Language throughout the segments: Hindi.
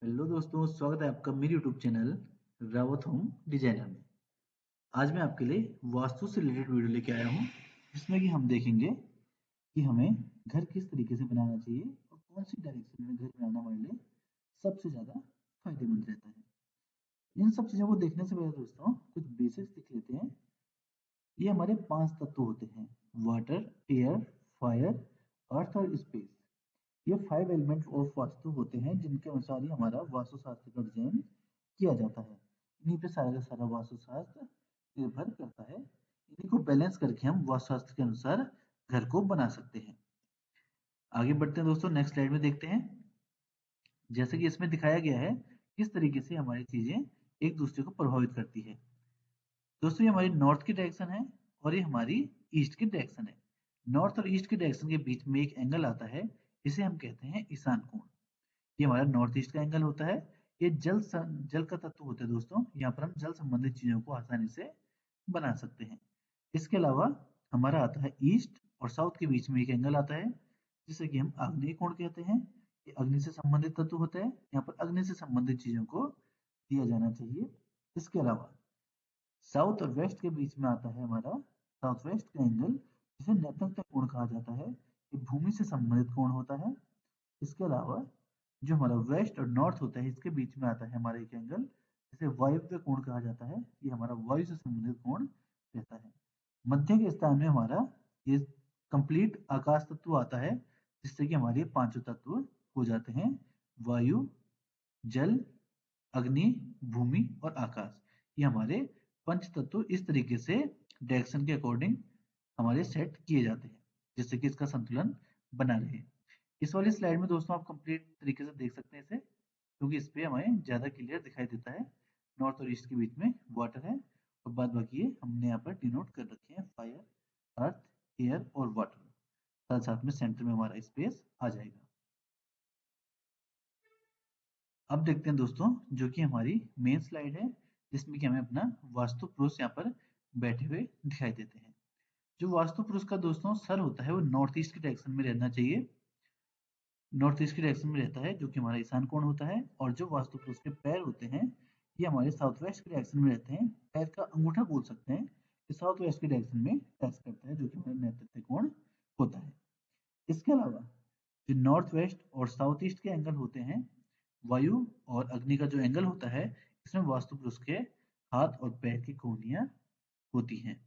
हेलो दोस्तों, स्वागत है आपका मेरे YouTube channel Rawat home designer में। आज मैं आपके लिए वास्तु से रिलेटेड वीडियो लेके आया हूँ, जिसमें कि हम देखेंगे कि हमें घर किस तरीके से बनाना चाहिए और कौन सी डायरेक्शन में घर बनाना हमारे लिए सबसे ज़्यादा फायदेमंद रहता है। इन सब चीज़ों को देखने से पहले दोस्तों कुछ बेसिक्स देख लेते हैं। ये हमारे 5 तत्व होते हैं: वाटर, एयर, फायर, अर्थ और स्पेस। ये 5 एलिमेंट ऑफ वास्तु होते हैं जिनके अनुसार ही हमारा वास्तुशास्त्र का डिजाइन किया जाता है। इन्हीं पे सारा का सारा वास्तुशास्त्र निर्भर करता है। इन्हीं को बैलेंस करके हम वास्तुशास्त्र के अनुसार घर को बना सकते हैं। आगे बढ़ते हैं दोस्तों, नेक्स्ट स्लाइड में देखते हैं। जैसे कि इसमें दिखाया गया है किस तरीके से हमारी चीजें एक दूसरे को प्रभावित करती है। दोस्तों, ये हमारी नॉर्थ की डायरेक्शन है और ये हमारी ईस्ट की डायरेक्शन है। नॉर्थ और ईस्ट की डायरेक्शन के बीच में एक एंगल आता है, इसे हम कहते हैं ईशान कोण। ये हमारा नॉर्थ ईस्ट का एंगल होता है। ये जल का तत्व होता है दोस्तों। यहाँ पर हम जल संबंधित चीजों को आसानी से बना सकते हैं। इसके अलावा हमारा आता है ईस्ट और साउथ के बीच में एक एंगल आता है, जिसे कि हम आग्नेय कोण कहते हैं। ये अग्नि से संबंधित तत्व होता है। यहाँ पर अग्नि से संबंधित चीजों को दिया जाना चाहिए। इसके अलावा साउथ और वेस्ट के बीच में आता है हमारा साउथ वेस्ट का एंगल, जिसे नैतृत्य कोण कहा जाता है। ये भूमि से संबंधित कोण होता है। इसके अलावा जो हमारा वेस्ट और नॉर्थ होता है, इसके बीच में आता है हमारा एक एंगल, जिसे वायव्य कोण कहा जाता है। ये हमारा वायु से संबंधित कोण रहता है। मध्य के स्थान में हमारा ये कंप्लीट आकाश तत्व आता है, जिससे कि हमारे पांचों तत्व हो जाते हैं: वायु, जल, अग्नि, भूमि और आकाश। ये हमारे पंच तत्व इस तरीके से डायरेक्शन के अकॉर्डिंग हमारे सेट किए जाते हैं, जिससे कि इसका संतुलन बना रहे। इस वाली स्लाइड में दोस्तों आप कंप्लीट तरीके से देख सकते हैं इसे, क्योंकि इस पे हमें ज्यादा क्लियर दिखाई देता है। नॉर्थ और ईस्ट के बीच में वाटर है और बाद बाकी ये हमने यहाँ पर डिनोट कर रखे हैं: फायर, अर्थ, एयर और वाटर। साथ साथ में सेंटर में हमारा स्पेस आ जाएगा। अब देखते हैं दोस्तों, जो कि हमारी मेन स्लाइड है, जिसमें कि हमें अपना वास्तु पुरुष यहाँ पर बैठे हुए दिखाई देते हैं। जो वास्तु पुरुष का दोस्तों सर होता है वो नॉर्थ ईस्ट की डायरेक्शन में रहना चाहिए। नॉर्थ ईस्ट की डायरेक्शन में रहता है, जो कि हमारा ईशान कोण होता है। और जो वास्तु पुरुष के पैर होते हैं, ये हमारे साउथ वेस्ट की डायरेक्शन में रहते हैं। पैर का अंगूठा बोल सकते हैं, ये साउथ वेस्ट की डायरेक्शन में टच करता है, जो कि हमारा नेतृत्व कोण होता है। इसके अलावा जो नॉर्थ वेस्ट और साउथ ईस्ट के एंगल होते हैं, वायु और अग्नि का जो एंगल होता है, इसमें वास्तु पुरुष के हाथ और पैर की कोहनियां होती हैं।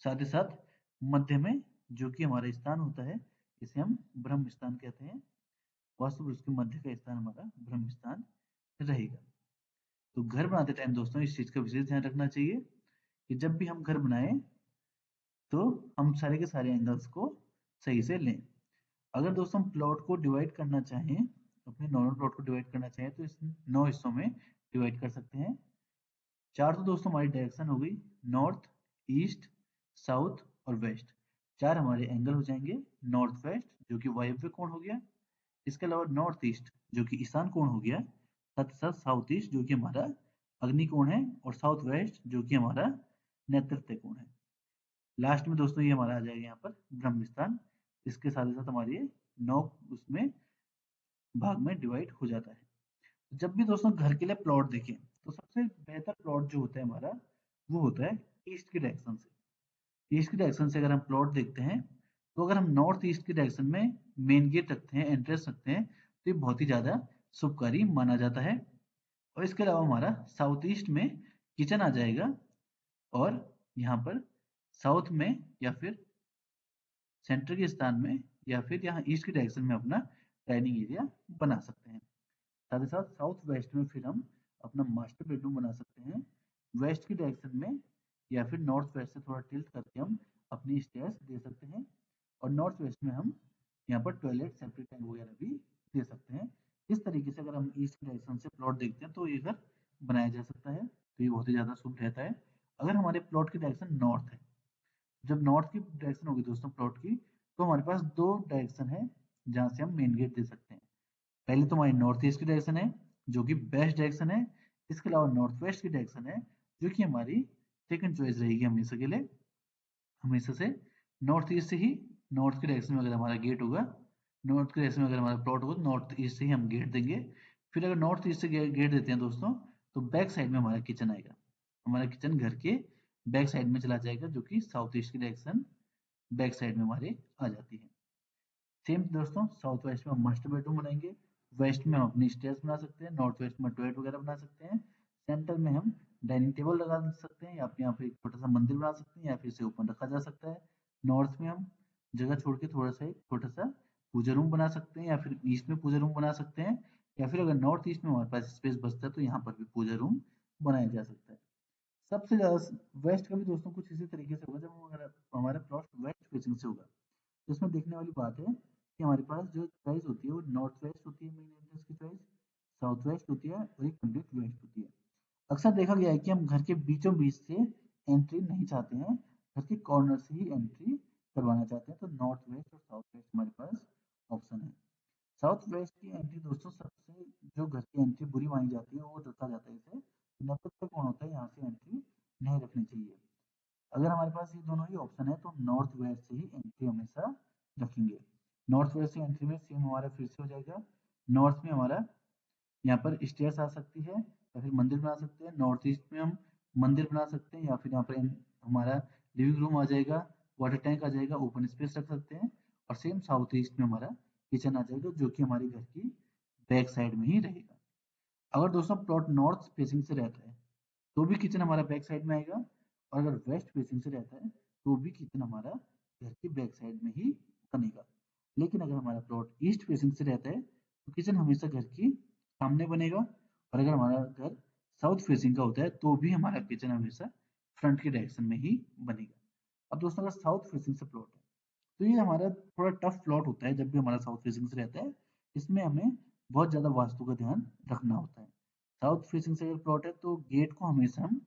साथ ही साथ मध्य में जो कि हमारा स्थान होता है, इसे हम ब्रह्म स्थान कहते हैं। वास्तु पुरुष के मध्य का स्थान हमारा ब्रह्म स्थान रहेगा। तो घर बनाते टाइम दोस्तों इस चीज का विशेष ध्यान रखना चाहिए कि जब भी हम घर बनाएं तो हम सारे के सारे एंगल्स को सही से लें। अगर दोस्तों हम प्लॉट को डिवाइड करना चाहें, अपने नॉर्मल प्लॉट को डिवाइड करना चाहें, तो इस 9 हिस्सों में डिवाइड कर सकते हैं। 4 तो दोस्तों हमारी डायरेक्शन हो गई: नॉर्थ, ईस्ट, साउथ और वेस्ट। 4 हमारे एंगल हो जाएंगे: नॉर्थ वेस्ट जो कि वायव्य कोण हो गया, इसके अलावा नॉर्थ ईस्ट जो कि ईशान कोण हो गया, साथ ही साथ साउथ ईस्ट जो कि हमारा अग्नि कोण है, और साउथ वेस्ट जो कि हमारा नेतृत्व कोण है। लास्ट में दोस्तों ये हमारा आ जाएगा यहाँ पर ब्रह्म स्थान। इसके साथ ही साथ हमारे 9 उसमें भाग में डिवाइड हो जाता है। जब भी दोस्तों घर के लिए प्लॉट देखें, तो सबसे बेहतर प्लॉट जो होता है हमारा, वो होता है ईस्ट की डायरेक्शन से। ईस्ट की डायरेक्शन से अगर हम प्लॉट देखते हैं, तो अगर हम नॉर्थ ईस्ट की डायरेक्शन में मेन गेट रखते हैं, एंट्रेंस रखते हैं, तो ये बहुत ही ज्यादा शुभकारी माना जाता है। और इसके अलावा हमारा साउथ ईस्ट में किचन आ जाएगा, और यहाँ पर साउथ में या फिर सेंटर के स्थान में या फिर यहाँ ईस्ट की डायरेक्शन में अपना डाइनिंग एरिया बना सकते हैं। साथ ही साथ साउथ वेस्ट में फिर हम अपना मास्टर बेडरूम बना सकते हैं। वेस्ट की डायरेक्शन में या फिर नॉर्थ वेस्ट से थोड़ा टिल्ट करके हम अपनी स्टेयर्स दे सकते हैं। और नॉर्थ वेस्ट में हम यहाँ पर टॉयलेट, सेप्टिक टैंक वगैरह भी दे सकते हैं। इस तरीके से अगर हम ईस्ट की डायरेक्शन से प्लॉट देखते हैं तो ये घर बनाया जा सकता है। तो ये बहुत ही ज्यादा शुभ रहता है। अगर हमारे प्लॉट की डायरेक्शन नॉर्थ है, जब नॉर्थ की डायरेक्शन होगी दोस्तों प्लॉट की, तो हमारे पास 2 डायरेक्शन है जहां से हम मेन गेट दे सकते हैं। पहले तो हमारी नॉर्थ ईस्ट की डायरेक्शन है, जो कि बेस्ट डायरेक्शन है। इसके अलावा नॉर्थ वेस्ट की डायरेक्शन है, जो कि हमारी सेकंड चॉइस रहेगी हमेशा के लिए। हमेशा से नॉर्थ ईस्ट से ही, नॉर्थ की डायरेक्शन में अगर हमारा गेट होगा, नॉर्थ की डायरेक्शन में अगर हमारा प्लॉट होगा, तो नॉर्थ ईस्ट से ही हम गेट देंगे। फिर अगर नॉर्थ ईस्ट से गेट देते हैं दोस्तों, तो बैक साइड में हमारा किचन आएगा। हमारा किचन घर के बैक साइड में चला जाएगा, जो कि साउथ ईस्ट की डायरेक्शन बैक साइड में हमारे आ जाती है। सेम दोस्तों साउथ वेस्ट में हम मास्टर बेडरूम बनाएंगे। वेस्ट में हम अपनी स्टेयर्स बना सकते हैं, नॉर्थ वेस्ट में टॉयलेट वगैरह बना सकते हैं। सेंटर में हम डाइनिंग टेबल लगा सकते हैं, या फिर यहाँ पे एक छोटा सा मंदिर बना सकते हैं, या फिर इसे ओपन रखा जा सकता है। नॉर्थ में हम जगह छोड़ के थोड़ा सा एक छोटा सा पूजा रूम बना सकते हैं, या फिर ईस्ट में पूजा रूम बना सकते हैं, या फिर अगर नॉर्थ ईस्ट में हमारे पास स्पेस बचता है तो यहाँ पर भी पूजा रूम बनाया जा सकता है। सबसे ज्यादा वेस्ट का भी दोस्तों कुछ इसी तरीके से होगा। जब हमारा प्लॉट वेस्ट फेसिंग से होगा, तो इसमें देखने वाली बात है कि हमारे पास जो चॉइस होती है वो नॉर्थ वेस्ट होती है, मेन एंट्रेंस की चॉइस साउथ वेस्ट होती है, और एक कंप्लीट वेस्ट होती है। अक्सर देखा गया है कि हम घर के बीचों बीच से एंट्री नहीं चाहते हैं, घर के कॉर्नर से ही एंट्री करवाना चाहते हैं, तो नॉर्थ वेस्ट और साउथ वेस्ट हमारे पास ऑप्शन है। साउथ वेस्ट की एंट्री दोस्तों सबसे, जो घर की एंट्री बुरी मानी जाती है, वो रखा जाता है इसे, नैतिकता कौन होता है, यहाँ से एंट्री नहीं रखनी चाहिए। अगर हमारे पास ये दोनों ही ऑप्शन है, तो नॉर्थ वेस्ट से ही एंट्री हमेशा रखेंगे। नॉर्थ वेस्ट से एंट्री में सेम हमारा फिर से हो जाएगा। नॉर्थ में हमारा यहाँ पर स्टेयर्स आ सकती है, या फिर मंदिर बना सकते हैं। नॉर्थ ईस्ट में हम मंदिर बना सकते हैं, या फिर यहाँ पर हमारा लिविंग रूम आ जाएगा, वाटर टैंक आ जाएगा, ओपन स्पेस रख सकते हैं। और सेम साउथ ईस्ट में हमारा किचन आ जाएगा, जो कि हमारे घर की बैक साइड में ही रहेगा। अगर दोस्तों प्लॉट नॉर्थ फेसिंग से रहता है, तो भी किचन हमारा बैक साइड में आएगा, और अगर वेस्ट फेसिंग से रहता है, तो भी किचन हमारा घर के बैक साइड में ही बनेगा। लेकिन अगर हमारा प्लॉट ईस्ट फेसिंग से रहता है, तो किचन हमेशा घर की सामने बनेगा, और अगर हमारा घर साउथ फेसिंग का होता है, तो भी हमारा किचन हमेशा फ्रंट की डायरेक्शन में ही बनेगा। अब दोस्तों अगर साउथ फेसिंग से प्लॉट है, तो ये हमारा थोड़ा टफ प्लॉट होता है। जब भी हमारा साउथ फेसिंग से रहता है, इसमें हमें बहुत ज्यादा वास्तु का ध्यान रखना होता है। साउथ फेसिंग से अगर प्लॉट है, तो गेट को हमेशा हम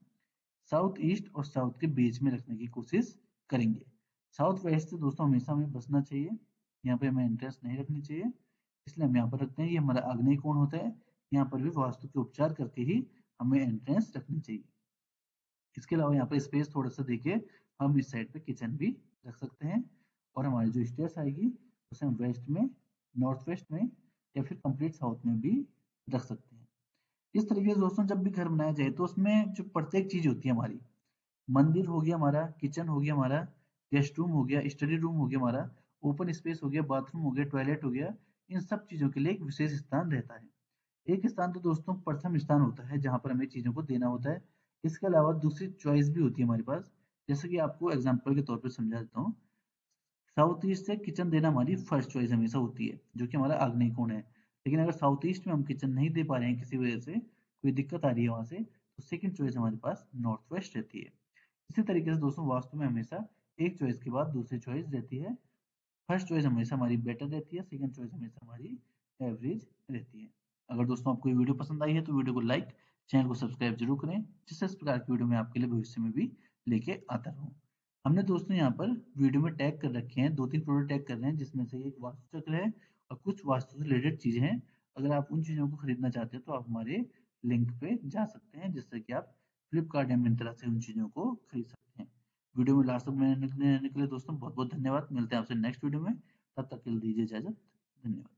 साउथ ईस्ट और साउथ के बीच में रखने की कोशिश करेंगे। साउथ वेस्ट से दोस्तों हमेशा हमें बचना चाहिए, यहाँ पे हमें इंटरेस्ट नहीं रखनी चाहिए, इसलिए हम यहाँ पर रखते हैं। ये हमारा आग्नेय कोण होता है, यहाँ पर भी वास्तु के उपचार करके ही हमें एंट्रेंस रखनी चाहिए। इसके अलावा यहाँ पर स्पेस थोड़ा सा देखिए, हम इस साइड पे किचन भी रख सकते हैं, और हमारी जो स्टेयर्स आएगी उसे हम वेस्ट में, नॉर्थ वेस्ट में, या फिर कंप्लीट साउथ में भी रख सकते हैं। इस तरीके से दोस्तों जब भी घर बनाया जाए, तो उसमें जो प्रत्येक चीज होती है हमारी, मंदिर हो गया हमारा, किचन हो गया हमारा, गेस्ट रूम हो गया, स्टडी रूम हो गया हमारा, ओपन स्पेस हो गया, बाथरूम हो गया, टॉयलेट हो गया, इन सब चीजों के लिए एक विशेष स्थान रहता है। एक स्थान तो दोस्तों प्रथम स्थान होता है, जहां पर हमें चीजों को देना होता है। इसके अलावा दूसरी चॉइस भी होती है हमारे पास, जैसे कि आपको एग्जाम्पल के तौर पर समझा देता हूँ। साउथ ईस्ट से किचन देना हमारी फर्स्ट चॉइस हमेशा होती है, जो कि हमारा आग्नेय कोण है। लेकिन अगर साउथ ईस्ट में हम किचन नहीं दे पा रहे हैं, किसी वजह से कोई दिक्कत आ रही है वहां से, तो सेकंड चॉइस हमारे पास नॉर्थ वेस्ट रहती है। इसी तरीके से दोस्तों वास्तु में हमेशा एक चॉइस के बाद दूसरी चॉइस रहती है। फर्स्ट चॉइस हमेशा हमारी बेटर रहती है, सेकंड चॉइस हमेशा हमारी एवरेज रहती है। अगर दोस्तों आपको ये वीडियो पसंद आई है, तो वीडियो को लाइक, चैनल को सब्सक्राइब जरूर करें, जिससे इस प्रकार की वीडियो मैं आपके लिए भविष्य में भी लेके आता रहूं। हमने दोस्तों यहाँ पर वीडियो में टैग कर रखे हैं, 2-3 प्रोडक्ट टैग कर रहे हैं, जिसमें से एक वास्तु चक्र है और कुछ वास्तु से रिलेटेड चीजें हैं। अगर आप उन चीजों को खरीदना चाहते हैं, तो आप हमारे लिंक पे जा सकते हैं, जिससे कि आप फ्लिपकार्ट या मिंत्रा से उन चीजों को खरीद सकते हैं। वीडियो में लास्ट तक बने रहने के लिए दोस्तों बहुत बहुत धन्यवाद। मिलते हैं आपसे नेक्स्ट वीडियो में, तब तक के लिए दीजिए इजाजत। धन्यवाद।